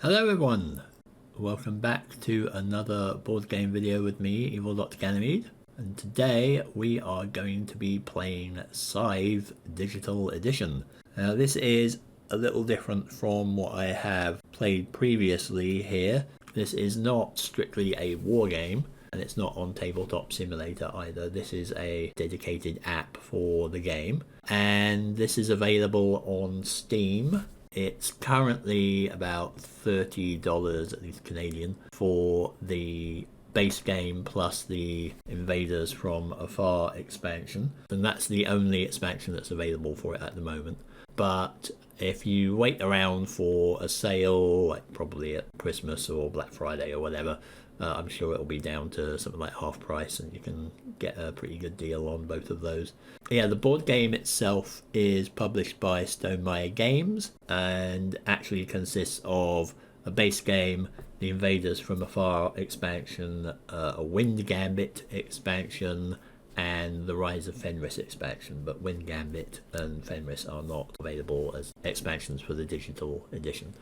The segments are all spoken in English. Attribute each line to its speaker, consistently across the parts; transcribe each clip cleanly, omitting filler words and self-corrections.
Speaker 1: Hello everyone, welcome back to another board game video with me, Evil Dr. Ganymede, and today we are going to be playing Scythe Digital Edition. Now this is a little different from what I have played previously here. This is not strictly a war game, and it's not on Tabletop Simulator either. This is a dedicated app for the game, and this is available on Steam. It's currently about $30, at least Canadian, for the base game plus the Invaders from Afar expansion. And that's the only expansion that's available for it at the moment. But if you wait around for a sale, like probably at Christmas or Black Friday or whatever, I'm sure it'll be down to something like half price and you can get a pretty good deal on both of those. Yeah, the board game itself is published by Stonemaier Games and actually consists of a base game, the Invaders from Afar expansion, a Wind Gambit expansion, and the Rise of Fenris expansion, but Wind Gambit and Fenris are not available as expansions for the digital edition.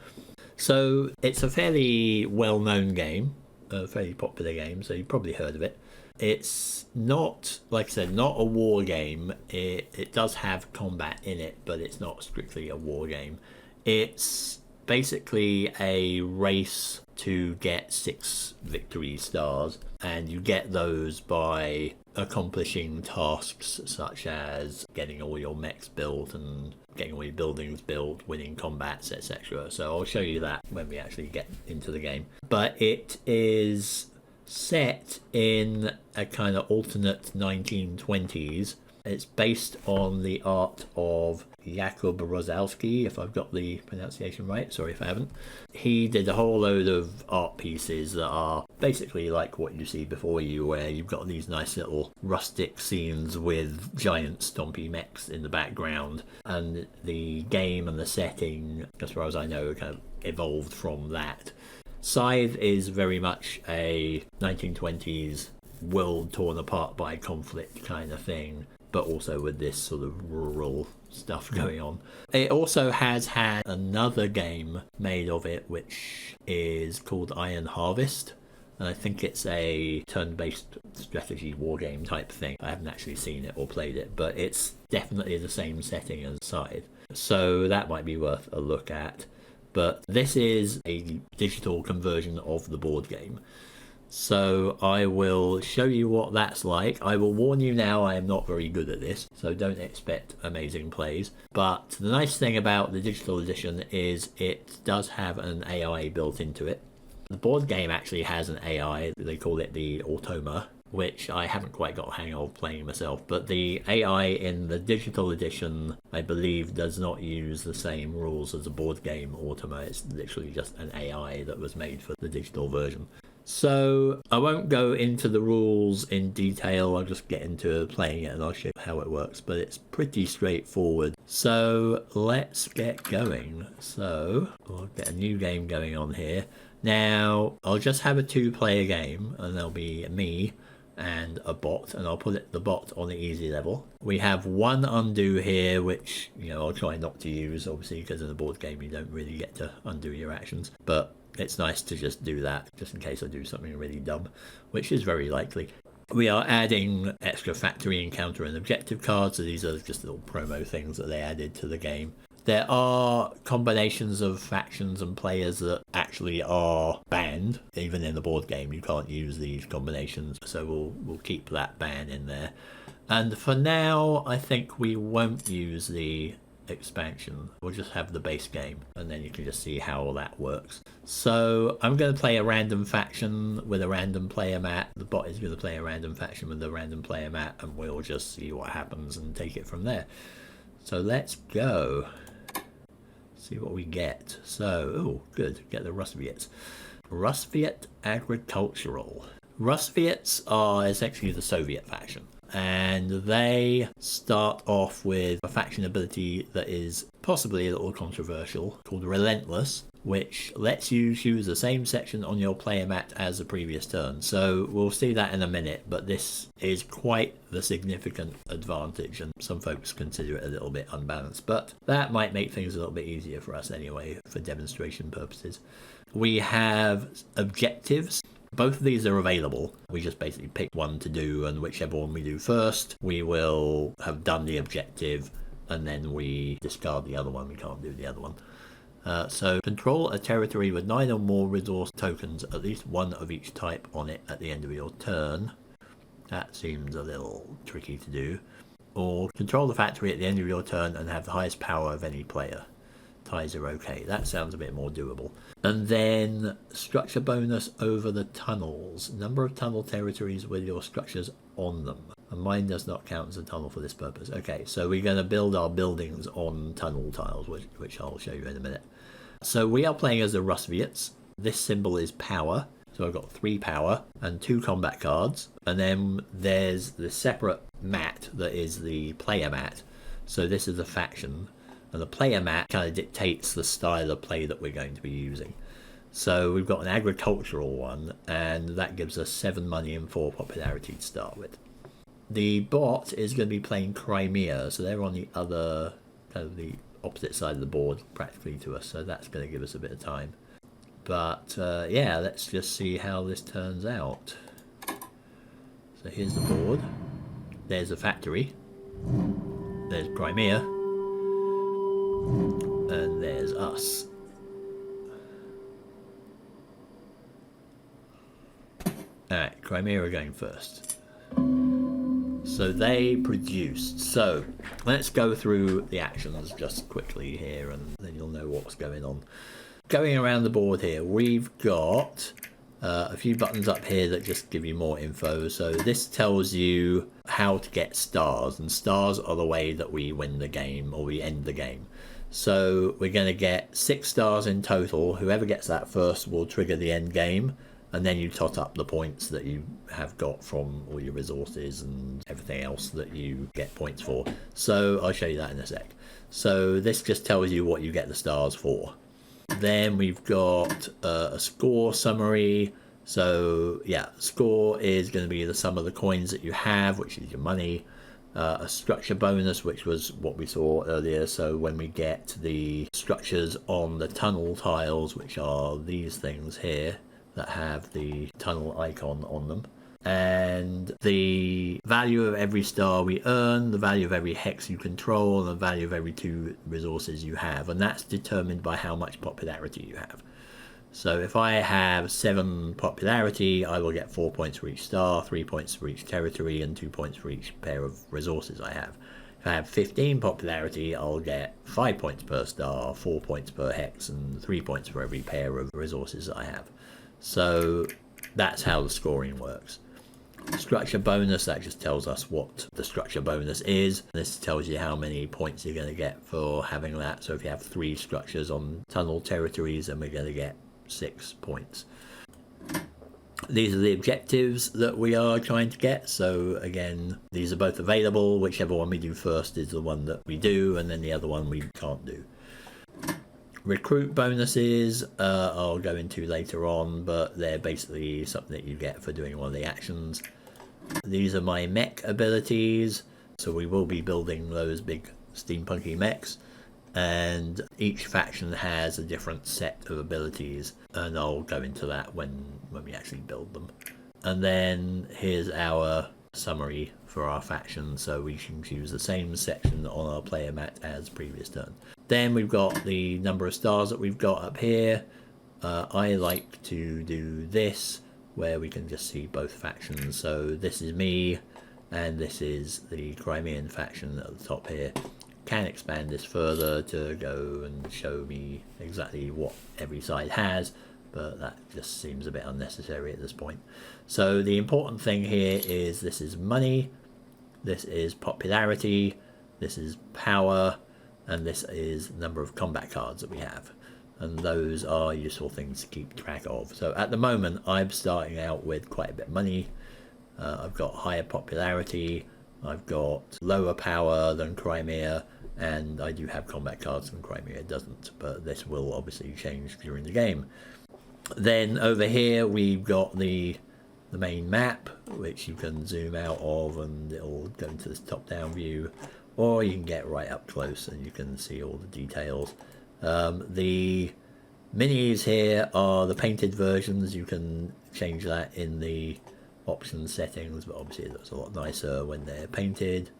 Speaker 1: So it's a fairly well-known game, a fairly popular game, so you've probably heard of it. It's not, like I said, not a war game. It does have combat in it, but it's not strictly a war game. It's basically a race to get 6 victory stars, and you get those by accomplishing tasks such as getting all your mechs built and getting all your buildings built, winning combats, etc. So I'll show you that when we actually get into the game. But it is set in a kind of alternate 1920s. It's based on the art of Jakub Rozalski, if I've got the pronunciation right, sorry if I haven't. He did a whole load of art pieces that are basically like what you see before you, where you've got these nice little rustic scenes with giant stompy mechs in the background, and the game and the setting, as far as I know, kind of evolved from that. Scythe is very much a 1920s world torn apart by conflict kind of thing, but also with this sort of rural stuff going on. It also has had another game made of it, which is called Iron Harvest, and I think it's a turn-based strategy war game type thing. I haven't actually seen it or played it, but it's definitely the same setting as Scythe, so that might be worth a look at. But this is a digital conversion of the board game. So I will show you what that's like. I will warn you now, I am not very good at this, so don't expect amazing plays. But the nice thing about the digital edition is it does have an AI built into it. The board game actually has an AI, they call it the Automa, which I haven't quite got a hang of playing myself, but the AI in the digital edition, I believe, does not use the same rules as a board game Automa. It's literally just an AI that was made for the digital version. So I won't go into the rules in detail, I'll just get into playing it and I'll show you how it works, but it's pretty straightforward. So let's get going. So I'll get a new game going on here. Now I'll just have a 2-player game, and there'll be me and a bot, and I'll put the bot on the easy level. We have one undo here, which, I'll try not to use, obviously, because in a board game you don't really get to undo your actions, but it's nice to just do that, just in case I do something really dumb, which is very likely. We are adding extra factory encounter and objective cards, so these are just little promo things that they added to the game. There are combinations of factions and players that actually are banned. Even in the board game you can't use these combinations, so we'll keep that ban in there. And for now I think we won't use the expansion, we'll just have the base game, and then you can just see how all that works. So I'm going to play a random faction with a random player mat. The bot is going to play a random faction with a random player mat, and we'll just see what happens and take it from there. So let's go. See what we get. So, oh, good, get the Rustviets. Rustviet Agricultural. Rustviets are essentially the Soviet faction, and they start off with a faction ability that is possibly a little controversial, called Relentless, which lets you choose the same section on your player mat as the previous turn. So we'll see that in a minute, but this is quite the significant advantage, and some folks consider it a little bit unbalanced, but that might make things a little bit easier for us anyway, for demonstration purposes. We have objectives. Both of these are available. We just basically pick one to do, and whichever one we do first, we will have done the objective, and then we discard the other one. We can't do the other one. So control a territory with 9 or more resource tokens, at least one of each type on it at the end of your turn. That seems a little tricky to do. Or control the factory at the end of your turn and have the highest power of any player. Ties are okay. That sounds a bit more doable. And then structure bonus over the tunnels. Number of tunnel territories with your structures on them. And mine does not count as a tunnel for this purpose. Okay, so we're going to build our buildings on tunnel tiles, which I'll show you in a minute. So we are playing as the Rustviets. This symbol is power. So I've got 3 power and 2 combat cards. And then there's the separate mat that is the player mat. So this is a faction. And the player mat kind of dictates the style of play that we're going to be using. So we've got an agricultural one, and that gives us 7 money and 4 popularity to start with. The bot is going to be playing Crimea, so they're on the other, kind of the opposite side of the board practically to us, so that's going to give us a bit of time. But yeah, let's just see how this turns out. So here's the board. There's a factory. There's Crimea. And there's us. Alright, Crimea are going first. So they produced. So let's go through the actions just quickly here, and then you'll know what's going on. Going around the board here, we've got a few buttons up here that just give you more info. So this tells you how to get stars, and stars are the way that we win the game, or we end the game. So we're going to get 6 stars in total. Whoever gets that first will trigger the end game, and then you tot up the points that you have got from all your resources and everything else that you get points for. So I'll show you that in a sec. So this just tells you what you get the stars for. Then we've got a score summary. So yeah, score is going to be the sum of the coins that you have, which is your money. A structure bonus, which was what we saw earlier. So when we get the structures on the tunnel tiles, which are these things here that have the tunnel icon on them, and the value of every star we earn, the value of every hex you control, and the value of every 2 resources you have, and that's determined by how much popularity you have. So if I have 7 popularity, I will get 4 points for each star, 3 points for each territory, and 2 points for each pair of resources I have. If I have 15 popularity, I'll get 5 points per star, 4 points per hex, and 3 points for every pair of resources I have. So that's how the scoring works. Structure bonus, that just tells us what the structure bonus is. This tells you how many points you're going to get for having that. So if you have 3 structures on tunnel territories, then we're going to get 6 points. These are the objectives that we are trying to get. So again, these are both available. Whichever one we do first is the one that we do, and then the other one we can't do. Recruit bonuses I'll go into later on, but they're basically something that you get for doing one of the actions. These are my mech abilities, so we will be building those big steampunky mechs, and each faction has a different set of abilities, and I'll go into that when we actually build them. And then here's our summary for our faction, so we can choose the same section on our player mat as previous turn. Then we've got the number of stars that we've got up here. I like to do this, where we can just see both factions. So this is me, and this is the Crimean faction at the top here. Can expand this further to go and show me exactly what every side has, but that just seems a bit unnecessary at this point. So the important thing here is this is money, this is popularity, this is power, and this is the number of combat cards that we have. And those are useful things to keep track of. So at the moment, I'm starting out with quite a bit of money. I've got higher popularity, I've got lower power than Crimea, and I do have combat cards and Crimea doesn't, but this will obviously change during the game. Then over here we've got the main map, which you can zoom out of and it'll go into this top-down view, or you can get right up close and you can see all the details. The minis here are the painted versions. You can change that in the option settings, but obviously it looks a lot nicer when they're painted.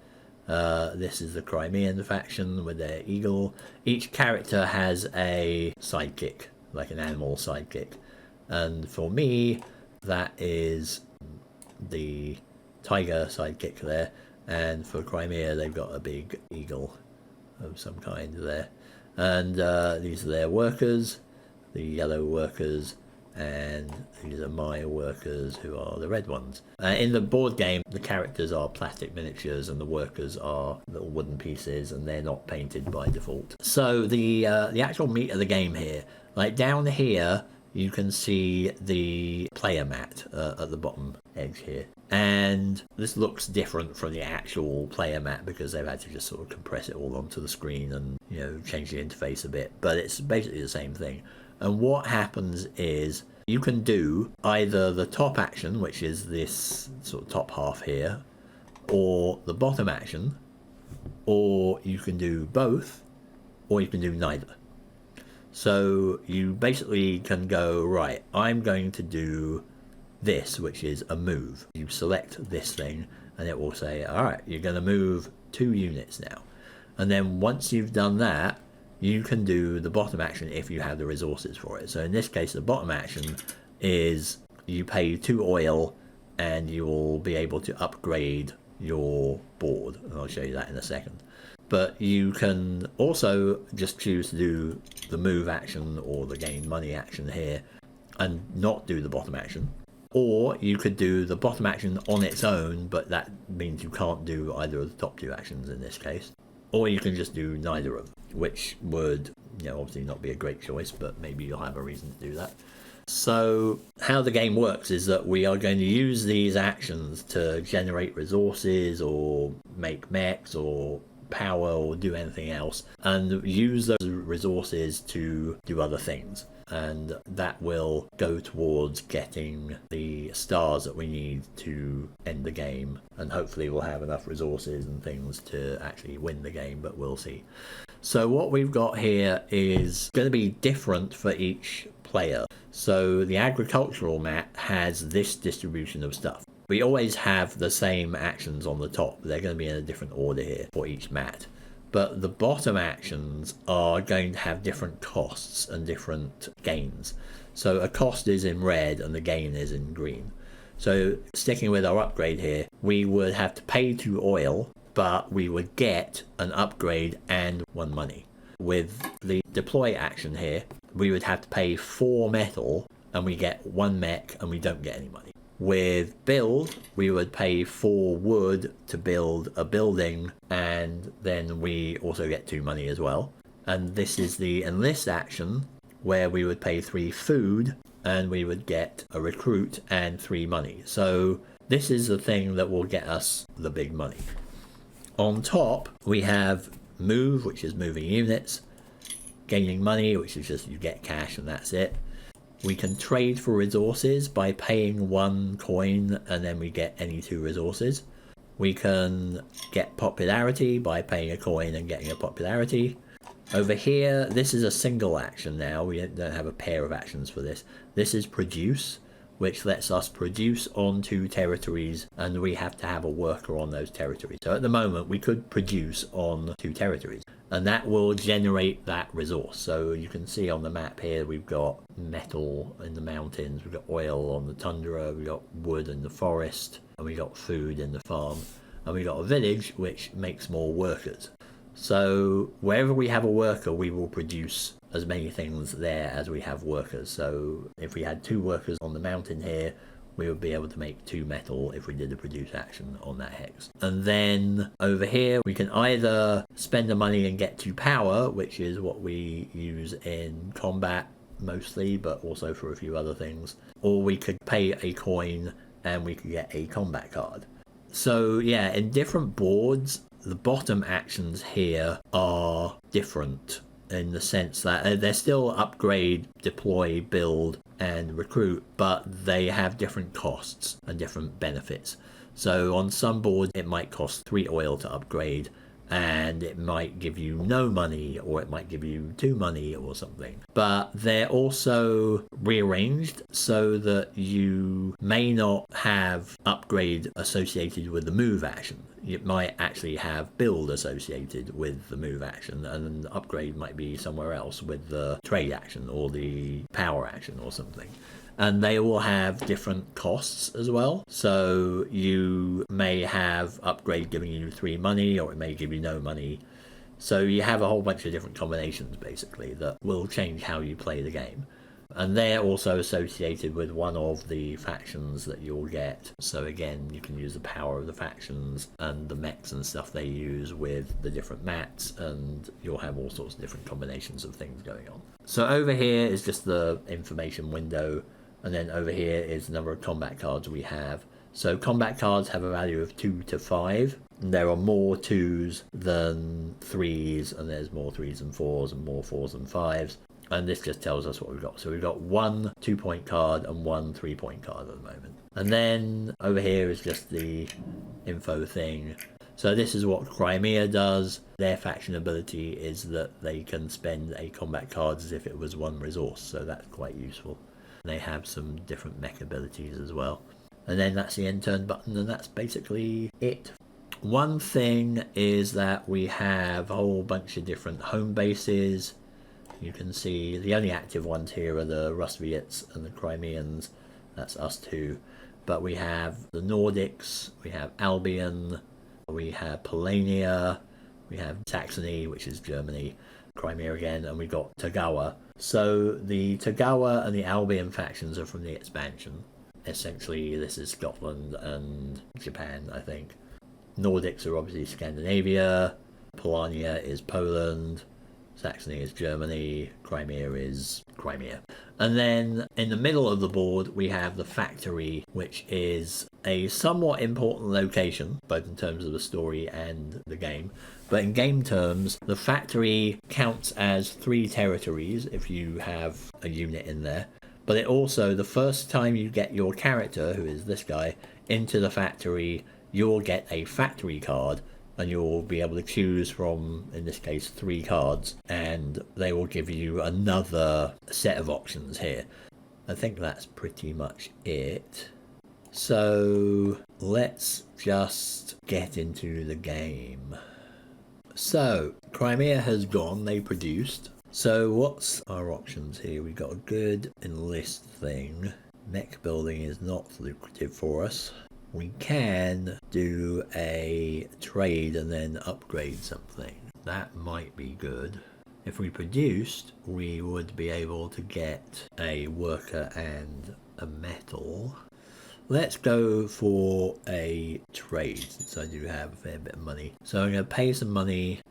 Speaker 1: This is the Crimean faction with their eagle. Each character has a sidekick, like an animal sidekick, and for me that is the tiger sidekick there, and for Crimea they've got a big eagle of some kind there. And these are their workers, the yellow workers, and these are my workers, who are the red ones. In the board game, the characters are plastic miniatures and the workers are little wooden pieces, and they're not painted by default. So the actual meat of the game here, like down here you can see the player mat at the bottom edge here, and this looks different from the actual player mat because they've had to just sort of compress it all onto the screen and, you know, change the interface a bit, but it's basically the same thing. And what happens is you can do either the top action, which is this sort of top half here, or the bottom action, or you can do both, or you can do neither. So you basically can go, right, I'm going to do this, which is a move. You select this thing and it will say, all right, you're going to move 2 units now. And then once you've done that, you can do the bottom action if you have the resources for it. So in this case, the bottom action is you pay 2 oil and you will be able to upgrade your board. And I'll show you that in a second. But you can also just choose to do the move action or the gain money action here and not do the bottom action. Or you could do the bottom action on its own, but that means you can't do either of the top 2 actions in this case. Or you can just do neither of them, which would, you know, obviously not be a great choice, but maybe you'll have a reason to do that. So how the game works is that we are going to use these actions to generate resources or make mechs or power or do anything else, and use those resources to do other things, and that will go towards getting the stars that we need to end the game, and hopefully we'll have enough resources and things to actually win the game, but we'll see. So what we've got here is going to be different for each player. So the agricultural map has this distribution of stuff. We always have the same actions on the top. They're going to be in a different order here for each mat. But the bottom actions are going to have different costs and different gains. So a cost is in red and the gain is in green. So sticking with our upgrade here, we would have to pay 2 oil, but we would get an upgrade and 1 money. With the deploy action here, we would have to pay 4 metal and we get 1 mech and we don't get any money. With build, we would pay 4 wood to build a building, and then we also get 2 money as well. And this is the enlist action, where we would pay 3 food, and we would get a recruit and 3 money. So this is the thing that will get us the big money. On top, we have move, which is moving units, gaining money, which is just you get cash and that's it. We can trade for resources by paying 1 coin and then we get any 2 resources. We can get popularity by paying a coin and getting a popularity. Over here, this is a single action now. We don't have a pair of actions for this. This is produce, which lets us produce on 2 territories, and we have to have a worker on those territories. So at the moment, we could produce on 2 territories, and that will generate that resource. So you can see on the map here, we've got metal in the mountains, we've got oil on the tundra, we've got wood in the forest, and we've got food in the farm, and we've got a village which makes more workers. So wherever we have a worker, we will produce as many things there as we have workers. So if we had 2 workers on the mountain here, we would be able to make 2 metal if we did a produce action on that hex. And then over here, we can either spend the money and get 2 power, which is what we use in combat mostly, but also for a few other things. Or we could pay a coin and we could get a combat card. So yeah, in different boards, the bottom actions here are different in the sense that they're still upgrade, deploy, build, and recruit, but they have different costs and different benefits. So on some boards it might cost 3 oil to upgrade, and it might give you no money, or it might give you 2 money or something. But they're also rearranged so that you may not have upgrade associated with the move action. It might actually have build associated with the move action, and the upgrade might be somewhere else with the trade action or the power action or something. And they all have different costs as well. So you may have upgrade giving you 3 money, or it may give you no money. So you have a whole bunch of different combinations basically that will change how you play the game. And they're also associated with one of the factions that you'll get. So again, you can use the power of the factions and the mechs and stuff they use with the different mats, and you'll have all sorts of different combinations of things going on. So over here is just the information window, and then over here is the number of combat cards we have. So combat cards have a value of 2 to 5. And there are more 2s than 3s, and there's more 3s and 4s, and more 4s and 5s. And this just tells us what we've got. So we've got 1 2-point card and 1 3-point card at the moment. And then over here is just the info thing. So this is what Crimea does. Their faction ability is that they can spend a combat card as if it was 1 resource. So that's quite useful. They have some different mech abilities as well. And then that's the end turn button, and that's basically it. One thing is that we have a whole bunch of different home bases. You can see the only active ones here are the Russviets and the Crimeans. That's us two. But we have the Nordics, we have Albion, we have Polania, we have Saxony, which is Germany, Crimea again, and we've got Tagawa. So the Tagawa and the Albion factions are from the expansion. Essentially, this is Scotland and Japan, I think. Nordics are obviously Scandinavia, Polania is Poland, Saxony is Germany, Crimea is Crimea. And then in the middle of the board we have the factory, which is a somewhat important location, both in terms of the story and the game. But in game terms, the factory counts as 3 territories if you have a unit in there. But it also, the first time you get your character, who is this guy, into the factory, you'll get a factory card, and you'll be able to choose from, in this case, 3 cards, and they will give you another set of options here. I think that's pretty much it. So let's just get into the game. So Crimea has gone, they produced. So what's our options here? We've got a good enlist thing. Mech building is not lucrative for us. We can do a trade and then upgrade something. That might be good. If we produced, we would be able to get a worker and a metal. Let's go for a trade, since I do have a fair bit of money. So I'm going to pay some money,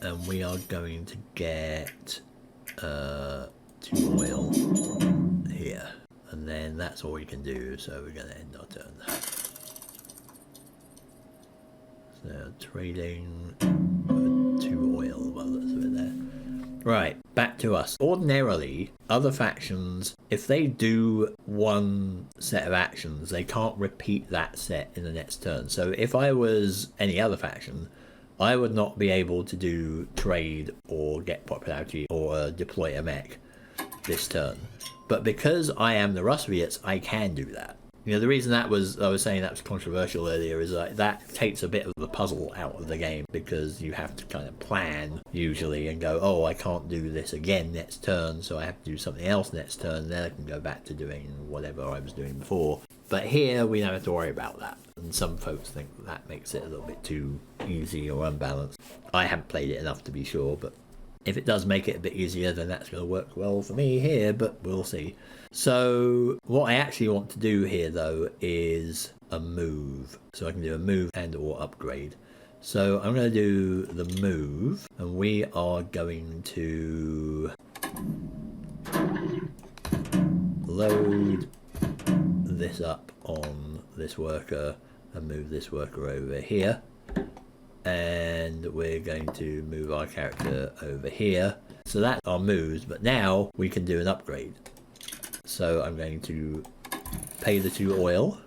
Speaker 1: and we are going to get 2 oil here. And then that's all we can do, so we're going to end our turn. So trading 2 oil, well, that's a bit there. Right, back to us. Ordinarily, other factions, if they do one set of actions, they can't repeat that set in the next turn. So if I was any other faction, I would not be able to do trade or get popularity or deploy a mech this turn. But because I am the Russviets, I can do that. You know, the reason I was saying that was controversial earlier is that takes a bit of the puzzle out of the game, because you have to kind of plan usually and go, oh, I can't do this again next turn, so I have to do something else next turn, then I can go back to doing whatever I was doing before. But here we don't have to worry about that, and some folks think that makes it a little bit too easy or unbalanced. I haven't played it enough to be sure, but if it does make it a bit easier, then that's going to work well for me here, but we'll see. So what I actually want to do here, though, is a move. So I can do a move and or upgrade. So I'm going to do the move, and we are going to load this up on this worker and move this worker over here. and we're going to move our character over here. So that's our moves, but now we can do an upgrade. So I'm going to pay the 2 oil.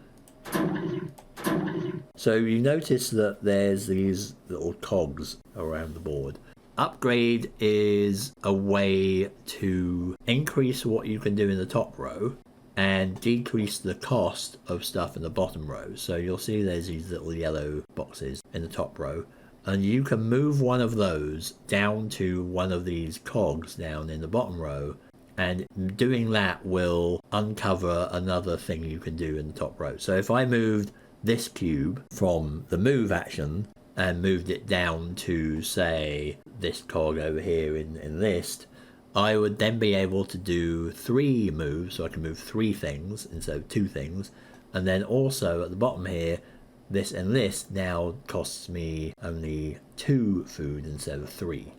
Speaker 1: So you notice that there's these little cogs around the board. Upgrade is a way to increase what you can do in the top row and decrease the cost of stuff in the bottom row. So you'll see there's these little yellow boxes in the top row, and you can move one of those down to one of these cogs down in the bottom row, and doing that will uncover another thing you can do in the top row. So if I moved this cube from the move action and moved it down to, say, this cog over here in list, I would then be able to do 3 moves, so I can move 3 things instead of 2 things. And then also at the bottom here, this enlist now costs me only 2 food instead of 3.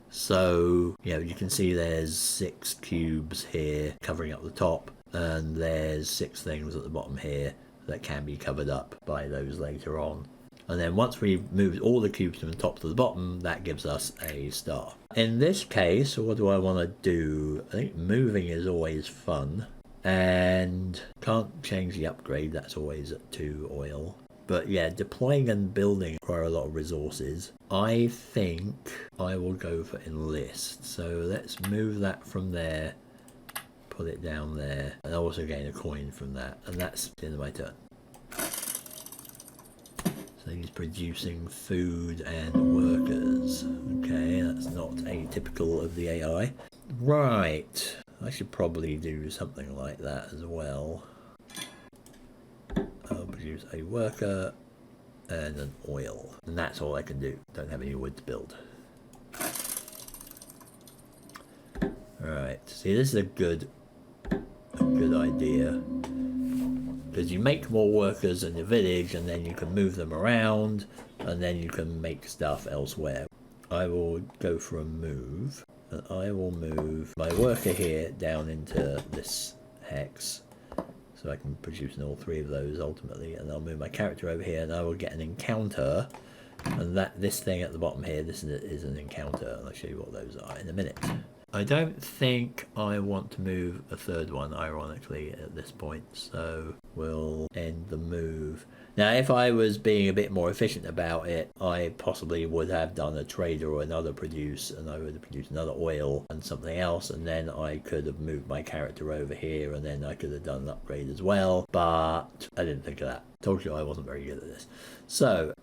Speaker 1: So, you know, you can see there's 6 cubes here covering up the top, and there's 6 things at the bottom here that can be covered up by those later on. And then once we've moved all the cubes from the top to the bottom, that gives us a star. In this case, what do I want to do? I think moving is always fun. And can't change the upgrade, that's always at 2 oil. But yeah, deploying and building require a lot of resources. I think I will go for enlist. So let's move that from there, put it down there, and also gain a coin from that. And that's the end of my turn. So he's producing food and workers. Okay, that's not atypical of the AI. Right, I should probably do something like that as well. I'll produce a worker and an oil. And that's all I can do. Don't have any wood to build. Alright, see, this is a good idea. Because you make more workers in the village, and then you can move them around, and then you can make stuff elsewhere. I will go for a move, and I will move my worker here down into this hex, so I can produce all 3 of those ultimately. And I'll move my character over here, and I will get an encounter, and this thing at the bottom here, this is an encounter, and I'll show you what those are in a minute. I don't think I want to move a 3rd one, ironically, at this point, so we'll end the move. Now, if I was being a bit more efficient about it, I possibly would have done a trader or another produce, and I would have produced another oil and something else, and then I could have moved my character over here, and then I could have done an upgrade as well, but I didn't think of that. Told you I wasn't very good at this. So,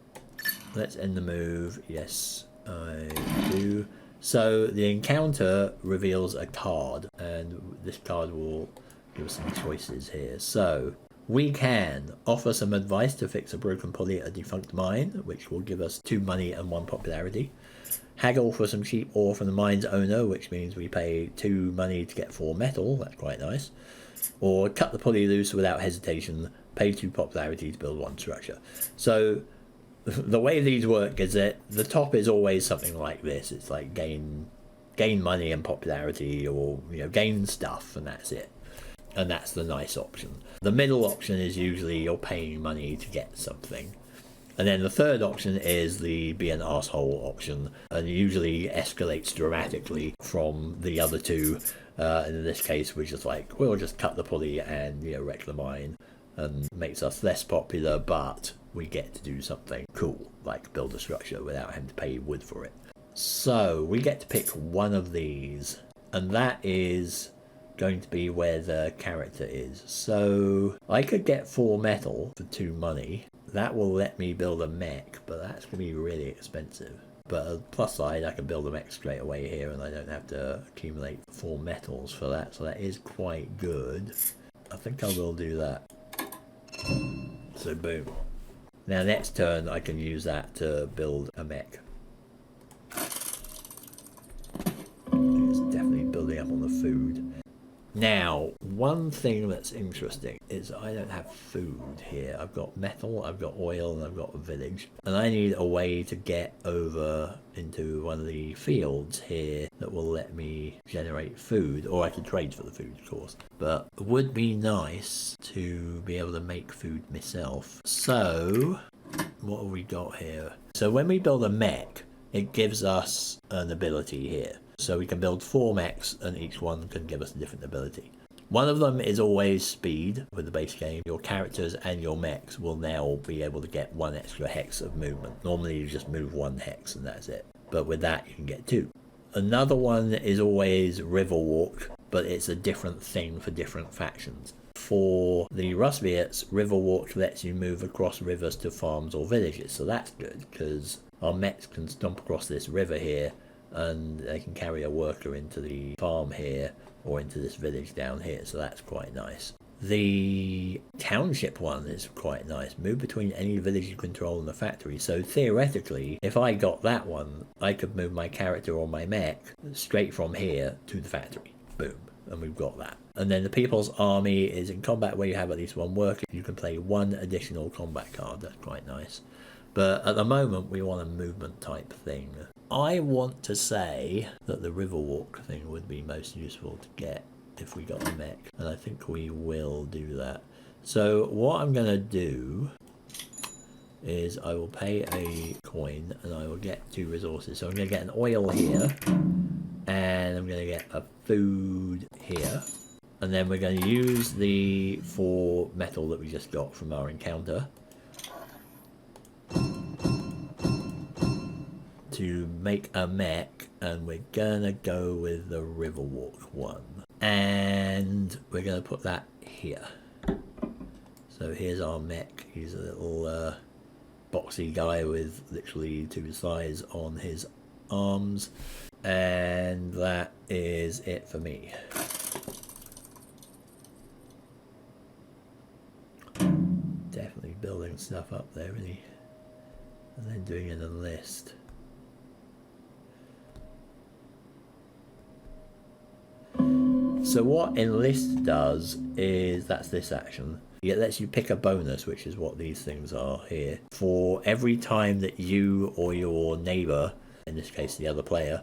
Speaker 1: let's end the move. Yes, I do. So the encounter reveals a card, and this card will give us some choices here. So we can offer some advice to fix a broken pulley at a defunct mine, which will give us 2 money and 1 popularity. Haggle for some cheap ore from the mine's owner, which means we pay 2 money to get 4 metal. That's quite nice. Or cut the pulley loose without hesitation, pay 2 popularity to build 1 structure. So the way these work is that the top is always something like this. It's like gain money and popularity, or, you know, gain stuff, and that's it. And that's the nice option. The middle option is usually you're paying money to get something. And then the 3rd option is the be an arsehole option, and usually escalates dramatically from the other 2. And in this case, we're just like, we'll just cut the pulley and, you know, wreck the mine, and makes us less popular, but we get to do something cool, like build a structure without having to pay wood for it. So we get to pick one of these, and that is going to be where the character is. So I could get 4 metal for 2 money. That will let me build a mech, but that's going to be really expensive. But on the plus side, I can build a mech straight away here, and I don't have to accumulate 4 metals for that, so that is quite good. I think I will do that. So boom. Now next turn I can use that to build a mech. It's definitely building up on the food. Now, one thing that's interesting is I don't have food here. I've got metal, I've got oil, and I've got a village. And I need a way to get over into one of the fields here that will let me generate food. Or I could trade for the food, of course. But it would be nice to be able to make food myself. So what have we got here? So when we build a mech, it gives us an ability here. So we can build 4 mechs and each one can give us a different ability. One of them is always speed with the base game. Your characters and your mechs will now be able to get 1 extra hex of movement. Normally you just move 1 hex and that's it. But with that you can get 2. Another one is always river walk, but it's a different thing for different factions. For the Rustviets, river walk lets you move across rivers to farms or villages, so that's good because our mechs can stomp across this river here and they can carry a worker into the farm here or into this village down here, so that's quite nice. The township one is quite nice. Move between any village you control in the factory. So theoretically, if I got that one, I could move my character or my mech straight from here to the factory. Boom. And we've got that. And then the People's Army is in combat where you have at least 1 worker. You can play 1 additional combat card. That's quite nice. But at the moment, we want a movement type thing. I want to say that the Riverwalk thing would be most useful to get if we got the mech, and I think we will do that. So what I'm going to do is I will pay a coin and I will get 2 resources. So I'm going to get an oil here and I'm going to get a food here, and then we're going to use the 4 metal that we just got from our encounter to make a mech, and we're gonna go with the Riverwalk one, and we're gonna put that here. So here's our mech. He's a little boxy guy with literally 2 thighs on his arms, and that is it for me. Definitely building stuff up there, really, and then doing an enlist. So what enlist does is, that's this action. It lets you pick a bonus, which is what these things are here. For every time that you or your neighbor, in this case the other player,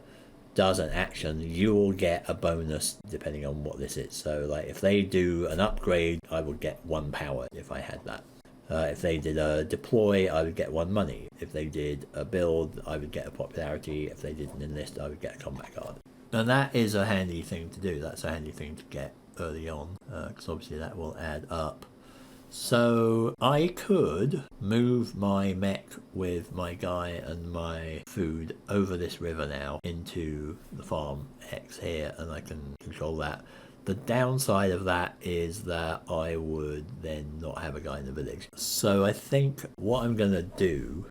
Speaker 1: does an action, you will get a bonus depending on what this is. So like if they do an upgrade, I would get 1 power if I had that. If they did a deploy, I would get 1 money. If they did a build, I would get a popularity. If they did an enlist, I would get a combat card. And that is a handy thing to do. That's a handy thing to get early on, because obviously that will add up. So I could move my mech with my guy and my food over this river now into the farm hex here, and I can control that. The downside of that is that I would then not have a guy in the village. So I think what I'm going to do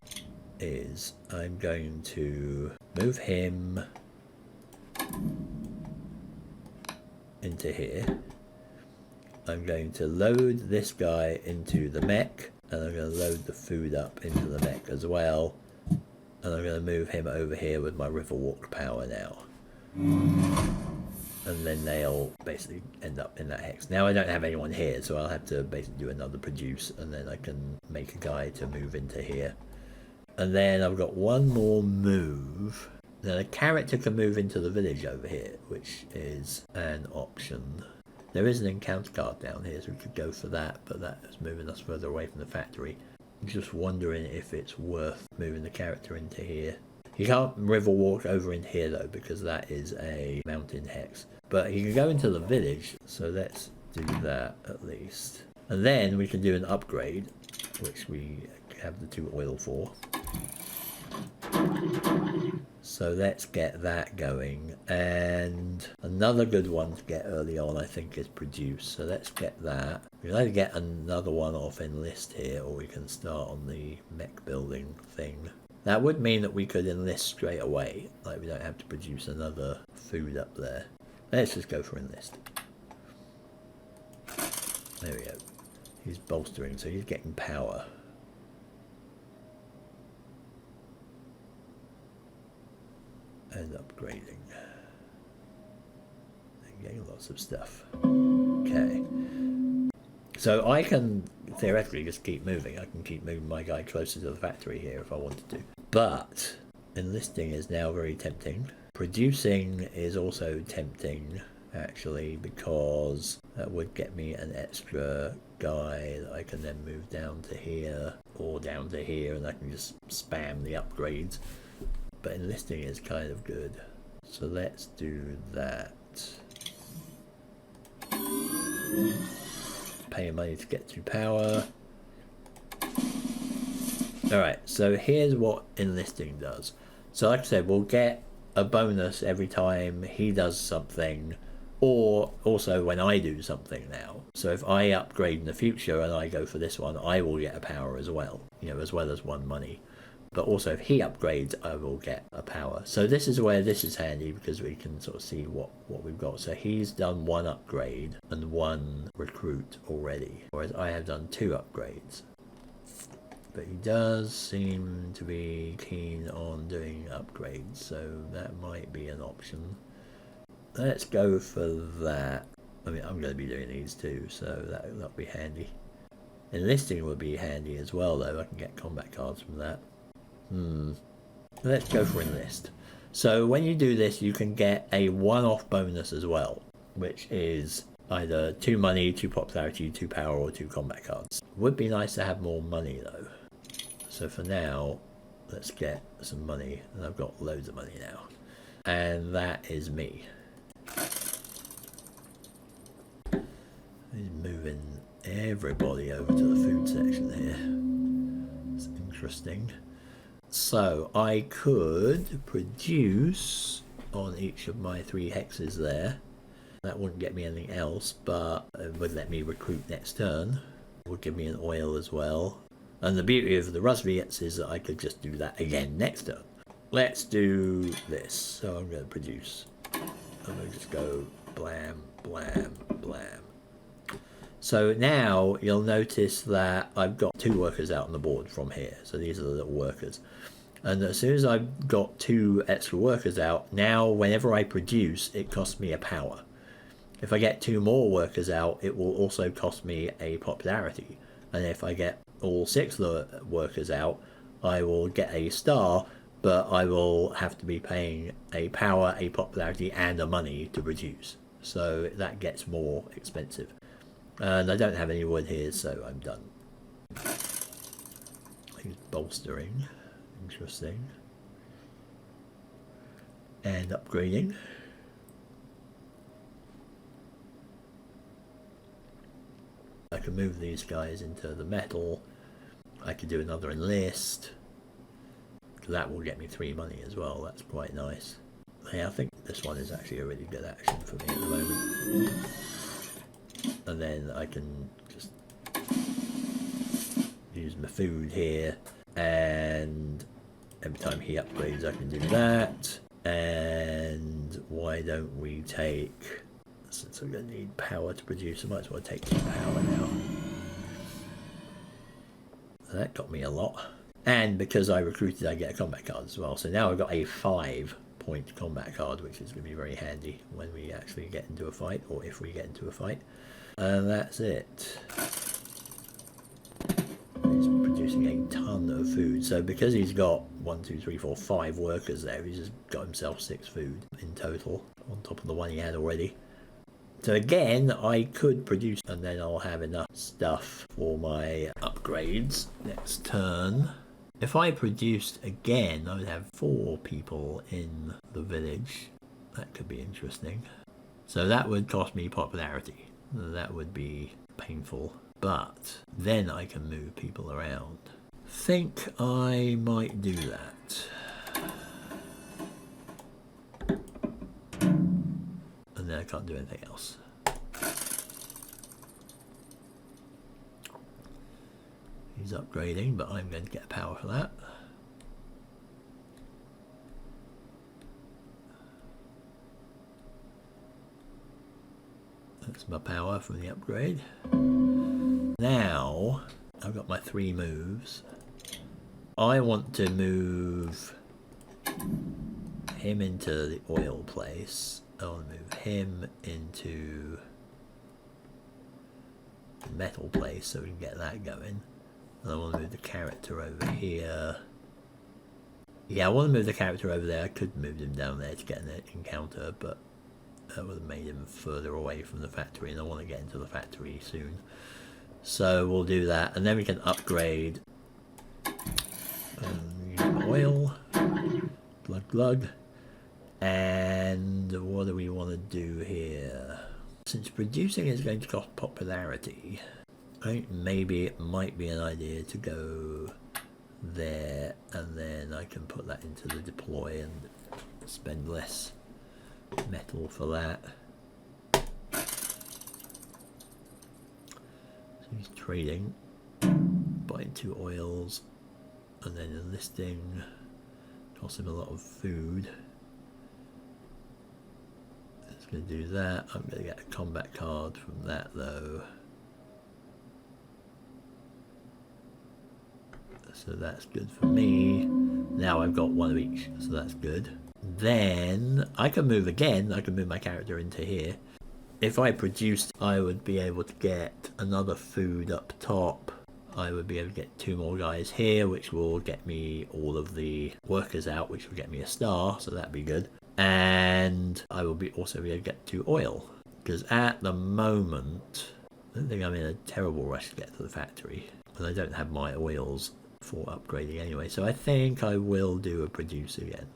Speaker 1: is I'm going to move him into here. I'm going to load this guy into the mech, and I'm going to load the food up into the mech as well, and I'm going to move him over here with my Riverwalk power now, and then they'll basically end up in that hex. Now I don't have anyone here, so I'll have to basically do another produce, and then I can make a guy to move into here. And then I've got 1 more move. Then a character can move into the village over here, which is an option. There is an encounter card down here, so we could go for that, but that is moving us further away from the factory. I'm just wondering if it's worth moving the character into here. He can't river walk over in here though, because that is a mountain hex. But he can go into the village, so let's do that at least. And then we can do an upgrade, which we have the 2 oil for. So let's get that going. And another good one to get early on, I think, is produce. So let's get that. We can either get another one off enlist here, or we can start on the mech building thing. That would mean that we could enlist straight away. Like, we don't have to produce another food up there. Let's just go for enlist. There we go. He's bolstering, so he's getting power. And upgrading. And getting lots of stuff. Okay. So I can theoretically just keep moving. I can keep moving my guy closer to the factory here if I wanted to. But enlisting is now very tempting. Producing is also tempting. actually, because that would get me an extra guy that I can then move down to here or down to here, and I can just spam the upgrades. But enlisting is kind of good, so let's do that. Paying money to get to power. Alright, so here's what enlisting does. So like I said, we'll get a bonus every time he does something, or also when I do something now. So if I upgrade in the future and I go for this one, I will get a power as well, you know, as well as 1 money. But also if he upgrades, I will get a power. So this is where this is handy, because we can sort of see what we've got. So he's done 1 upgrade and 1 recruit already, whereas I have done 2 upgrades. But he does seem to be keen on doing upgrades, so that might be an option. Let's go for that. I mean, I'm going to be doing these too, so that'll be handy. Enlisting would be handy as well, though. I can get combat cards from that. Let's go for enlist. So when you do this, you can get a one-off bonus as well, which is either 2 money, 2 popularity, 2 power, or 2 combat cards. Would be nice to have more money though. So for now, let's get some money, and I've got loads of money now. And that is me. He's moving everybody over to the food section here. It's interesting. So I could produce on each of my 3 hexes there. That wouldn't get me anything else, but it would let me recruit next turn. It would give me an oil as well. And the beauty of the Rusviets is that I could just do that again next turn. Let's do this. So I'm going to produce. I'm going to just go blam, blam, blam. So now you'll notice that I've got 2 workers out on the board from here. So these are the little workers. And as soon as I've got 2 extra workers out, now whenever I produce, it costs me a power. If I get 2 more workers out, it will also cost me a popularity. And if I get all 6 workers out, I will get a star, but I will have to be paying a power, a popularity, and a money to produce. So that gets more expensive. And I don't have any wood here, so I'm done. He's bolstering. Interesting. And upgrading. I can move these guys into the metal. I could do another enlist. That will get me 3 money as well. That's quite nice. Yeah, I think this one is actually a really good action for me at the moment. And then I can just use my food here, and every time he upgrades I can do that. And why don't we take, since I'm going to need power to produce, I might as well take 2 power now. And that got me a lot. And because I recruited, I get a combat card as well. So now I've got a 5-point combat card, which is going to be very handy when we actually get into a fight, or if we get into a fight. And that's it. He's producing a ton of food. So because he's got 1, 2, 3, 4, 5 workers there, he's just got himself 6 food in total, on top of the one he had already. So again, I could produce, and then I'll have enough stuff for my upgrades next turn. If I produced again, I would have 4 people in the village. That could be interesting. So that would cost me popularity. That would be painful. But then I can move people around. Think I might do that. And then I can't do anything else. He's upgrading, but I'm going to get a power for that. That's my power from the upgrade. Now I've got my 3 moves. I want to move him into the oil place. I want to move him into the metal place so we can get that going. And I want to move the character over here. Yeah, I want to move the character over there. I could move him down there to get an encounter, but That would have made him further away from the factory, and I want to get into the factory soon. So we'll do that, and then we can upgrade. Use oil. Glug glug. And what do we want to do here? Since producing is going to cost popularity, I think maybe it might be an idea to go there, and then I can put that into the deploy and spend less metal for that. So he's trading, buying 2 oils, and then enlisting costs him a lot of food. It's going to do that. I'm going to get a combat card from that though. So that's good for me. Now I've got 1 of each, so that's good. Then I can move again. I can move my character into here. If I produced, I would be able to get another food up top. I would be able to get 2 more guys here, which will get me all of the workers out, which will get me a star, so that'd be good. And I will also be able to get 2 oil, because at the moment, I don't think I'm in a terrible rush to get to the factory, and I don't have my oils for upgrading anyway, so I think I will do a produce again.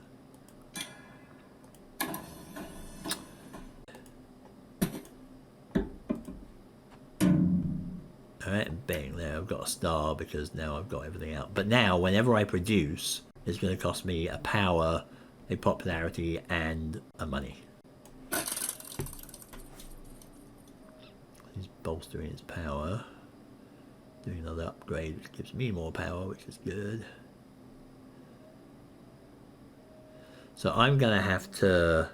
Speaker 1: Alright, bang, there I've got a star because now I've got everything out. But now, whenever I produce, it's going to cost me a power, a popularity, and a money. He's bolstering his power. Doing another upgrade, which gives me more power, which is good. So I'm going to have to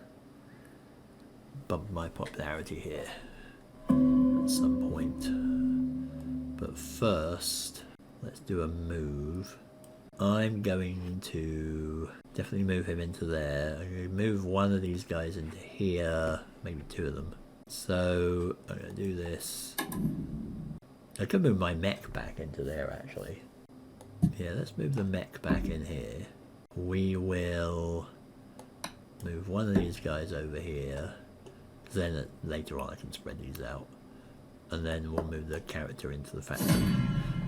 Speaker 1: bump my popularity here at some point. But first, let's do a move. I'm going to definitely move him into there. I'm going to move one of these guys into here, maybe 2 of them. So I'm going to do this. I could move my mech back into there actually. Yeah, let's move the mech back in here. We will move one of these guys over here. Then later on I can spread these out. And then we'll move the character into the factory.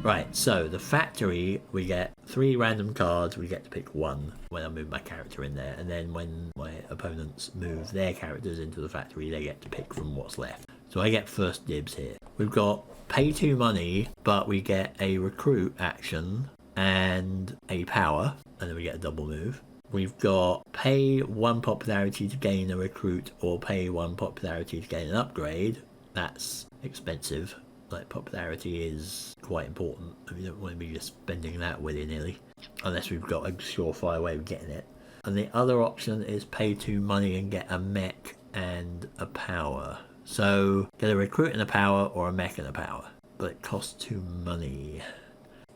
Speaker 1: Right, so the factory, we get 3 random cards, we get to pick 1 when I move my character in there. And then when my opponents move their characters into the factory, they get to pick from what's left. So I get first dibs here. We've got pay 2 money, but we get a recruit action and a power, and then we get a double move. We've got pay 1 popularity to gain a recruit, or pay 1 popularity to gain an upgrade. That's expensive. Like, popularity is quite important. I mean, you don't want to be just spending that willy-nilly, unless we've got a surefire way of getting it. And the other option is pay 2 money and get a mech and a power. So get a recruit and a power, or a mech and a power, but it costs 2 money.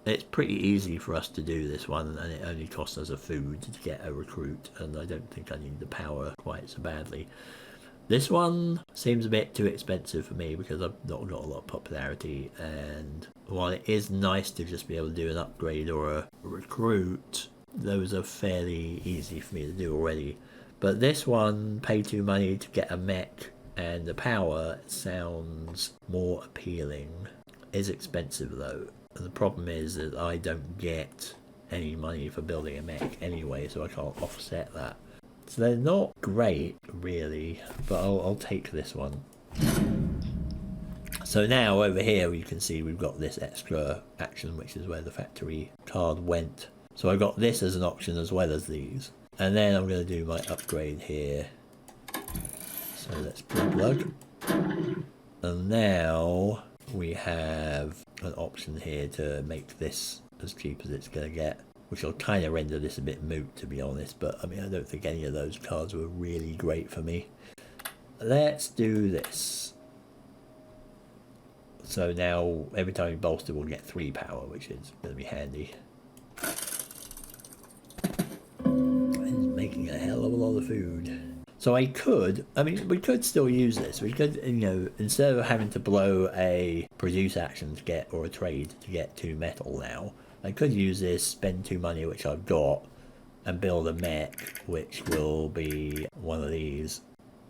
Speaker 1: It's pretty easy for us to do this one, and it only costs us a food to get a recruit, and I don't think I need the power quite so badly. This one seems a bit too expensive for me because I've not got a lot of popularity, and while it is nice to just be able to do an upgrade or a recruit, those are fairly easy for me to do already. But this one, pay 2 money to get a mech and a power, sounds more appealing. It's expensive though, and the problem is that I don't get any money for building a mech anyway, so I can't offset that. So they're not great, really, but I'll take this one. So now over here you can see we've got this extra action, which is where the factory card went. So I got this as an option as well as these. And then I'm going to do my upgrade here. So let's plug. And now we have an option here to make this as cheap as it's going to get, which will kind of render this a bit moot, to be honest, but I mean, I don't think any of those cards were really great for me. Let's do this. So now every time we bolster we'll get 3 power, which is going to be handy. It's making a hell of a lot of food. So we could still use this. We could, instead of having to blow a produce action to get, or a trade to get 2 metal now, I could use this, spend 2 money, which I've got, and build a mech, which will be one of these,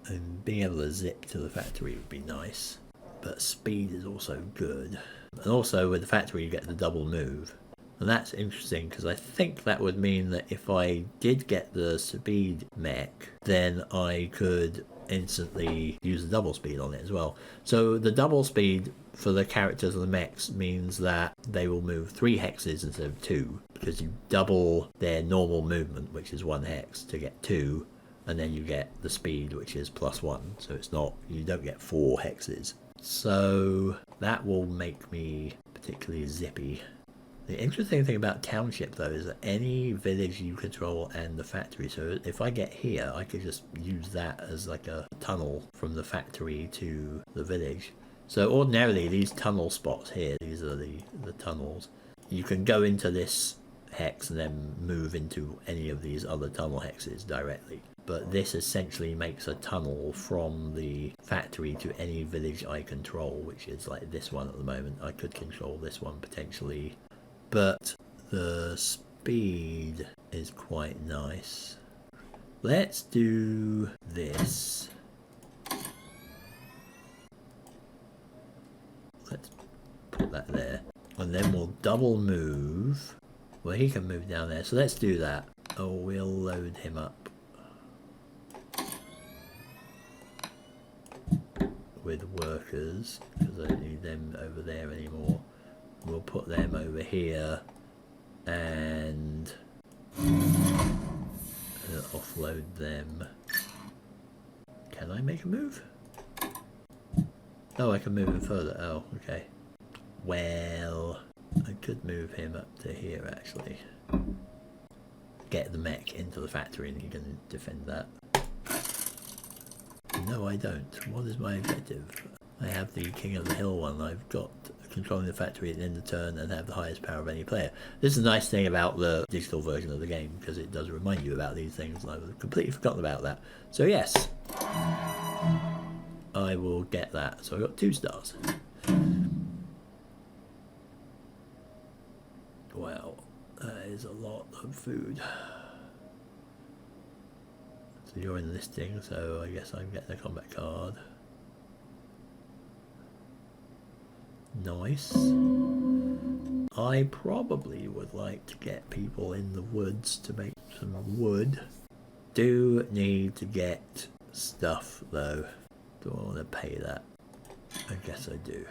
Speaker 1: And being able to zip to the factory would be nice. But speed is also good. And also with the factory you get the double move. And that's interesting because I think that would mean that if I did get the speed mech, then I could instantly use the double speed on it as well. So the double speed for the characters and the mechs means that they will move 3 hexes instead of 2, because you double their normal movement, which is 1 hex, to get 2, and then you get the speed, which is +1. So it's not, you don't get 4 hexes. So that will make me particularly zippy. The interesting thing about Township though is that any village you control and the factory, so if I get here I could just use that as like a tunnel from the factory to the village. So ordinarily these tunnel spots here, these are the tunnels, you can go into this hex and then move into any of these other tunnel hexes directly. But this essentially makes a tunnel from the factory to any village I control, which is like this one at the moment. I could control this one potentially. But the speed is quite nice. Let's do this. Let's put that there. And then we'll double move. Well, he can move down there, so let's do that. Oh, we'll load him up with workers, because I don't need them over there anymore. We'll put them over here and offload them. Can I make a move? Oh, I can move him further. Oh, okay. Well, I could move him up to here actually. Get the mech into the factory and he can defend that. No, I don't. What is my objective? I have the King of the Hill one. I've got controlling the factory at the end of the turn and have the highest power of any player. This is a nice thing about the digital version of the game, because it does remind you about these things, and I've completely forgotten about that. So yes, I will get that. So I got 2 stars. Wow, that is a lot of food. So you're enlisting, so I guess I'm getting a combat card. Nice. I probably would like to get people in the woods to make some wood. Do need to get stuff though. Do I want to pay that? I guess I do.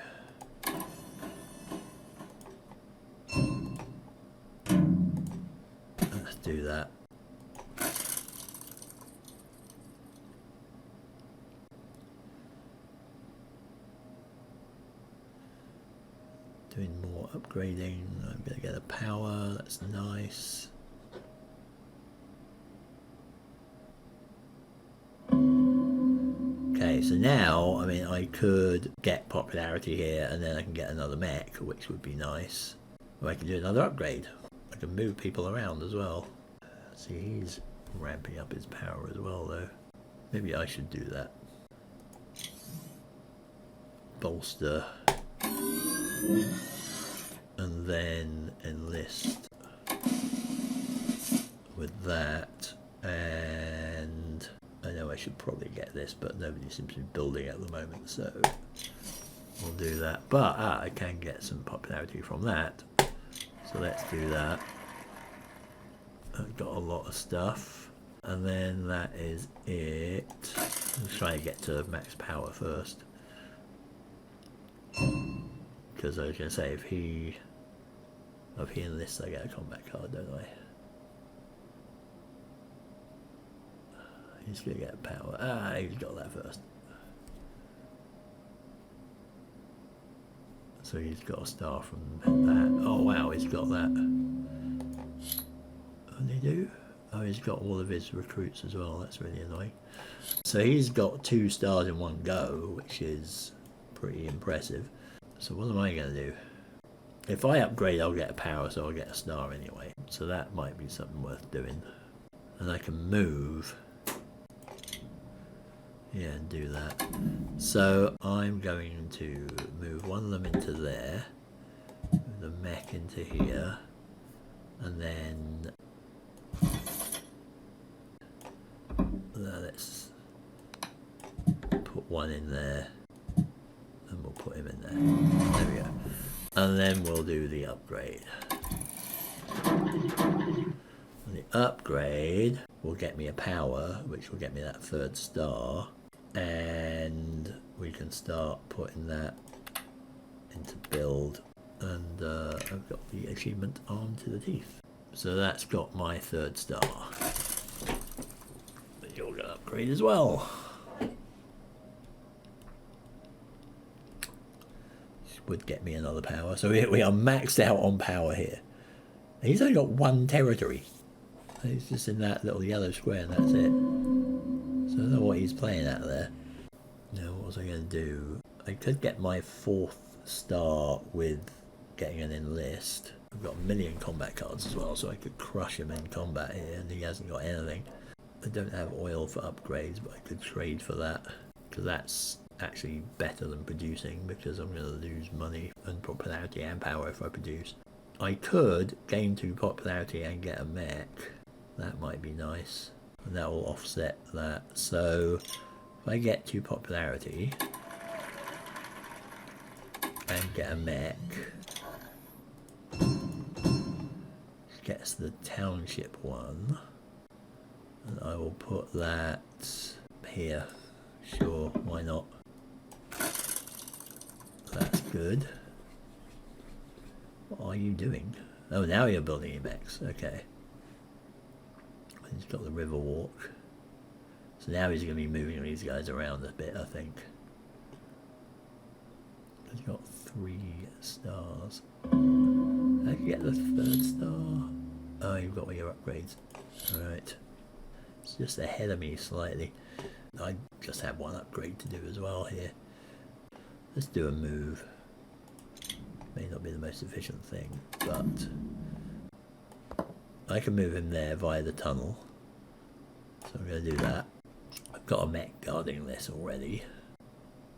Speaker 1: Let's do that. Doing more upgrading. I'm going to get a power. That's nice. Okay, so now, I mean, I could get popularity here and then I can get another mech, which would be nice. Or I can do another upgrade. I can move people around as well. See, he's ramping up his power as well, though. Maybe I should do that. Bolster. And then enlist with that, and I know I should probably get this, but nobody seems to be building at the moment, so we'll do that. But I can get some popularity from that, so let's do that. I've got a lot of stuff, and then that is it. Let's try to get to max power first. Because I was going to say, if he enlists, I get a combat card, don't I? He's going to get power. He's got that first. So he's got a star from that. Oh wow, he's got that. What did he do? Oh, he's got all of his recruits as well. That's really annoying. So he's got 2 stars in one go, which is pretty impressive. So what am I going to do? If I upgrade, I'll get a power, so I'll get a star anyway. So that might be something worth doing. And I can move. Yeah, and do that. So I'm going to move one of them into there. Move the mech into here. And then let's put one in there, and we'll put him in there. There we go. And then we'll do the upgrade. And the upgrade will get me a power, which will get me that 3rd star, and we can start putting that into build. And I've got the achievement arm to the teeth. So that's got my 3rd star. But you're going to upgrade as well. This would get me another power. So we are maxed out on power here. And he's only got 1 territory. He's just in that little yellow square and that's it. So I don't know what he's playing at there. Now what was I going to do? I could get my 4th star with getting an enlist. I've got 1,000,000 combat cards as well, so I could crush him in combat here, and he hasn't got anything. I don't have oil for upgrades, but I could trade for that, because that's actually better than producing, because I'm going to lose money and popularity and power if I produce. I could gain 2 popularity and get a mech. That might be nice, and that will offset that. So if I get 2 popularity and get a mech, gets the township one, and I will put that here. Sure, why not? That's good. What are you doing? Oh, now you're building your mechs. Okay. He's got the river walk. So now he's going to be moving these guys around a bit, I think. He's got 3 stars. How did you get the 3rd star? Oh, you've got all your upgrades. Alright. It's just ahead of me slightly. I just have 1 upgrade to do as well here. Let's do a move. May not be the most efficient thing, but I can move him there via the tunnel. So I'm going to do that. I've got a mech guarding this already.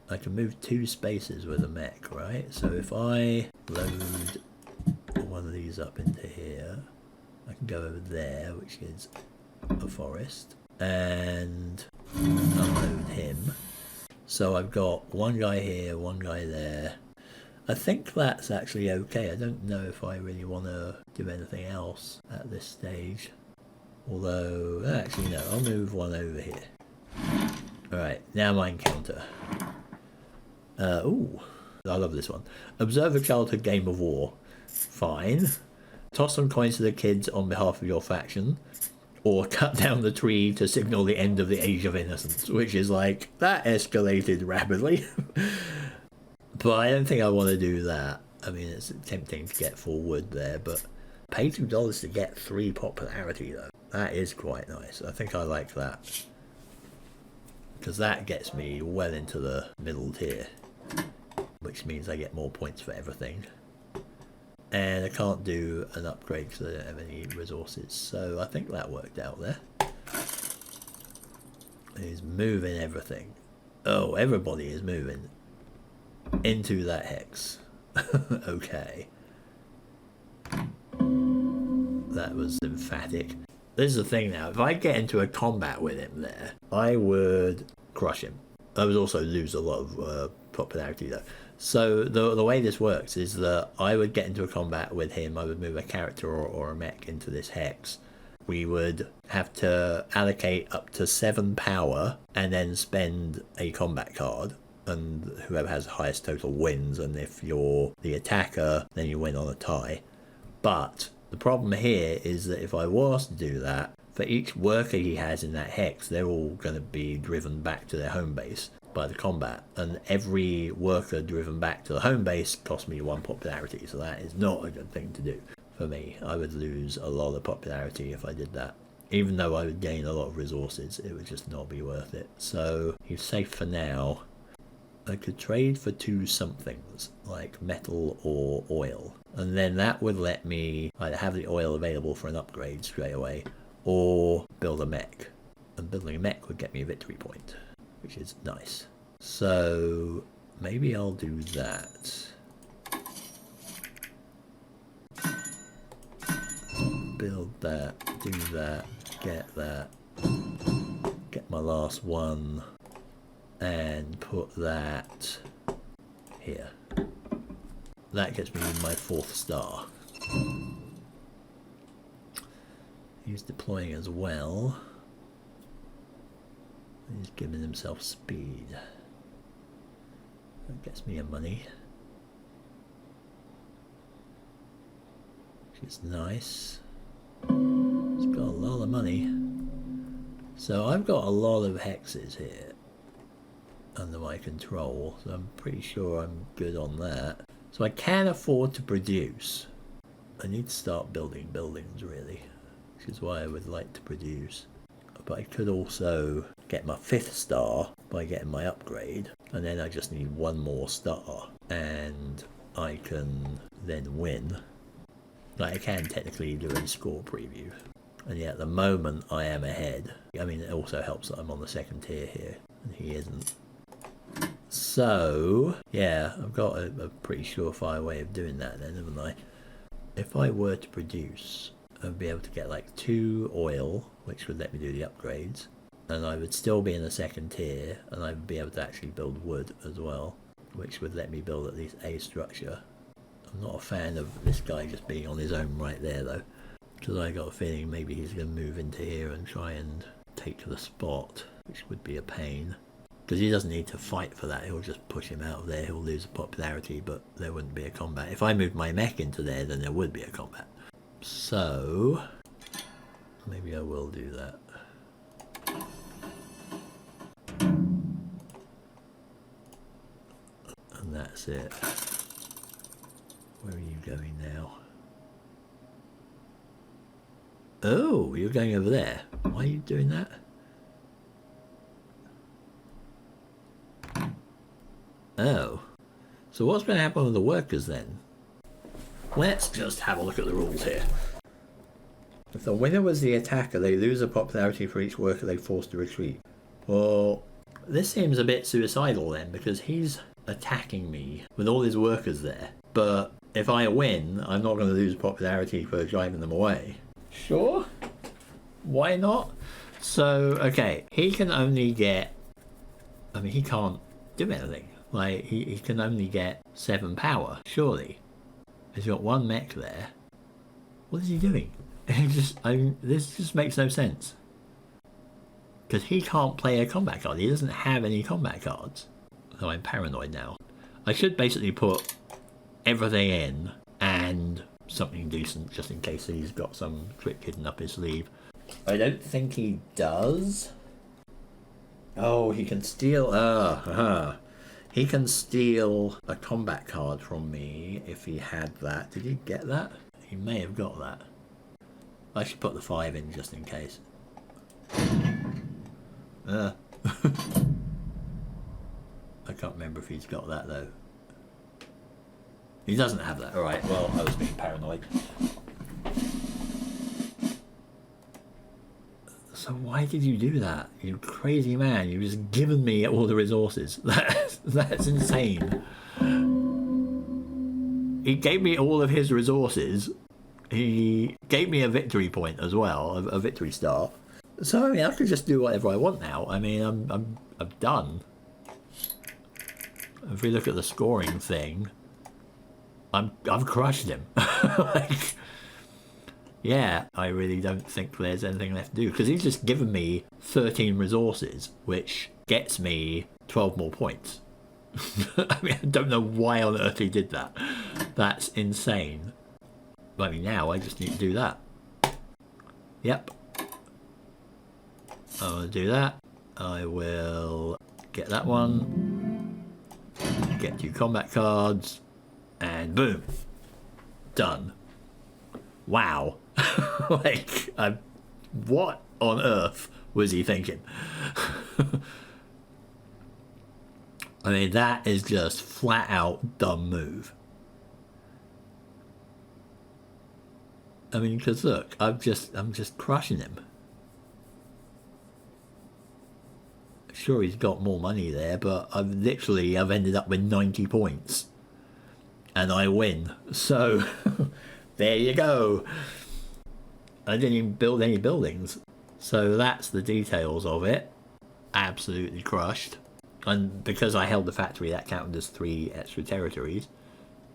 Speaker 1: I can move 2 spaces with a mech, right? So if I load one of these up into here, I can go over there, which is a forest, and unload him. So I've got 1 guy here, 1 guy there. I think that's actually okay. I don't know if I really want to do anything else at this stage. Although, actually no, I'll move 1 over here. Alright, now my encounter. Ooh, I love this one. Observe a childhood game of war. Fine. Toss some coins to the kids on behalf of your faction. Or cut down the tree to signal the end of the Age of Innocence. Which is like, that escalated rapidly. But I don't think I want to do that. I mean, it's tempting to get forward there, but pay $2 to get 3 popularity though. That is quite nice. I think I like that. Because that gets me well into the middle tier. Which means I get more points for everything. And I can't do an upgrade because I don't have any resources. So I think that worked out there. He's moving everything. Oh, everybody is moving into that hex. Okay. That was emphatic. This is the thing now. If I get into a combat with him there, I would crush him. I would also lose a lot of popularity though. So the way this works is that I would get into a combat with him. I would move a character or a mech into this hex. We would have to allocate up to 7 power and then spend a combat card. And whoever has the highest total wins. And if you're the attacker, then you win on a tie. But the problem here is that if I was to do that, for each worker he has in that hex, they're all going to be driven back to their home base by the combat. And every worker driven back to the home base costs me 1 popularity. So that is not a good thing to do for me. I would lose a lot of popularity if I did that. Even though I would gain a lot of resources, it would just not be worth it. So he's safe for now. I could trade for 2 somethings, like metal or oil. And then that would let me either have the oil available for an upgrade straight away, or build a mech. And building a mech would get me a victory point, which is nice. So maybe I'll do that. Build that, do that, get my last one. and put that here. That gets me my 4th star. He's deploying as well. He's giving himself speed. That gets me a money. Which is nice. He's got a lot of money. So I've got a lot of hexes here under my control. So I'm pretty sure I'm good on that. So I can afford to produce. I need to start building buildings really, which is why I would like to produce. But I could also get my 5th star by getting my upgrade, and then I just need 1 more star and I can then win. Like I can technically do a score preview, and yet at the moment I am ahead. I mean, it also helps that I'm on the 2nd tier here and he isn't. So yeah, I've got a pretty surefire way of doing that then, haven't I? If I were to produce, I'd be able to get like 2 oil, which would let me do the upgrades, and I would still be in the 2nd tier, and I'd be able to actually build wood as well, which would let me build at least a structure. I'm not a fan of this guy just being on his own right there though, because I got a feeling maybe he's going to move into here and try and take the spot, which would be a pain. Because he doesn't need to fight for that, he'll just push him out of there, he'll lose popularity, but there wouldn't be a combat. If I moved my mech into there, then there would be a combat. So maybe I will do that. And that's it. Where are you going now? Oh, you're going over there. Why are you doing that? Oh. So what's going to happen with the workers then? Let's just have a look at the rules here. If the winner was the attacker, they lose a popularity for each worker they force to retreat. Well, this seems a bit suicidal then, because he's attacking me with all his workers there. But if I win, I'm not going to lose popularity for driving them away. Sure. Why not? So, okay, he can only get... I mean, he can't do anything. Like, he can only get 7 power, surely. He's got 1 mech there. What is he doing? This just makes no sense. Because he can't play a combat card. He doesn't have any combat cards. So I'm paranoid now. I should basically put everything in and something decent just in case he's got some trick hidden up his sleeve. I don't think he does. Oh, he can steal... He can steal a combat card from me if he had that. Did he get that? He may have got that. I should put the 5 in just in case. I can't remember if he's got that though. He doesn't have that. Alright, well, I was being paranoid. So why did you do that? You crazy man. You've just given me all the resources. That's insane. He gave me all of his resources. He gave me a victory point as well, a victory star. So I mean, I could just do whatever I want now. I mean, I'm done. If we look at the scoring thing, I've crushed him. Like, yeah, I really don't think there's anything left to do because he's just given me 13 resources, which gets me 12 more points. I mean, I don't know why on earth he did that. That's insane. I mean, now I just need to do that. Yep. I will do that. I will get that one. Get 2 combat cards. And boom. Done. Wow. Like, what on earth was he thinking? I mean, that is just flat out dumb move. I mean, because look, I'm just crushing him. Sure, he's got more money there, but I've ended up with 90 points. And I win. So, there you go. I didn't even build any buildings. So that's the details of it. Absolutely crushed. And because I held the factory, that counted as 3 extra territories.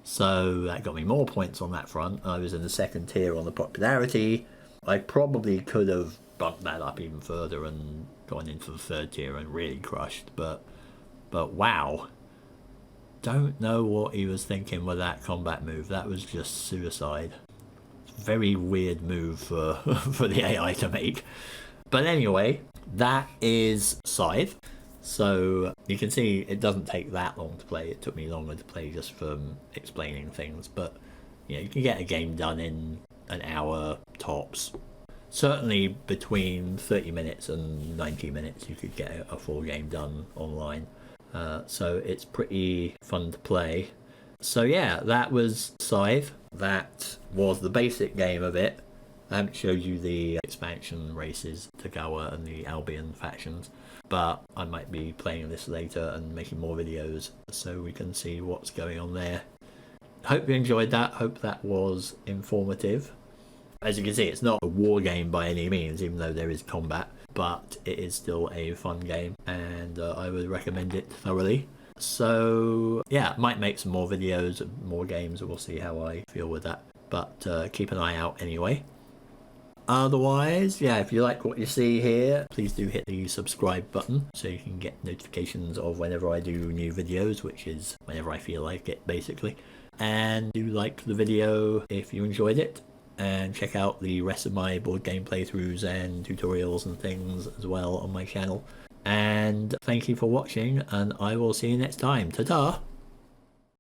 Speaker 1: So that got me more points on that front. I was in the 2nd tier on the popularity. I probably could have bumped that up even further and gone into the 3rd tier and really crushed. But wow. Don't know what he was thinking with that combat move. That was just suicide. Very weird move for, for the AI to make. But anyway, that is Scythe. So you can see it doesn't take that long to play. It took me longer to play just from explaining things. But you know, you can get a game done in an hour tops. Certainly between 30 minutes and 90 minutes you could get a full game done online. So it's pretty fun to play. So yeah, that was Scythe. That was the basic game of it. I haven't showed you the expansion races, Tagawa and the Albion factions, but I might be playing this later and making more videos so we can see what's going on there. Hope you enjoyed that. Hope that was informative. As you can see, it's not a war game by any means, even though there is combat, but it is still a fun game, and I would recommend it thoroughly. So yeah, might make some more videos, more games, we'll see how I feel with that, but keep an eye out anyway. Otherwise, yeah, if you like what you see here, please do hit the subscribe button so you can get notifications of whenever I do new videos, which is whenever I feel like it, basically. And do like the video if you enjoyed it, and check out the rest of my board game playthroughs and tutorials and things as well on my channel. And thank you for watching, and I will see you next time. Ta-ta!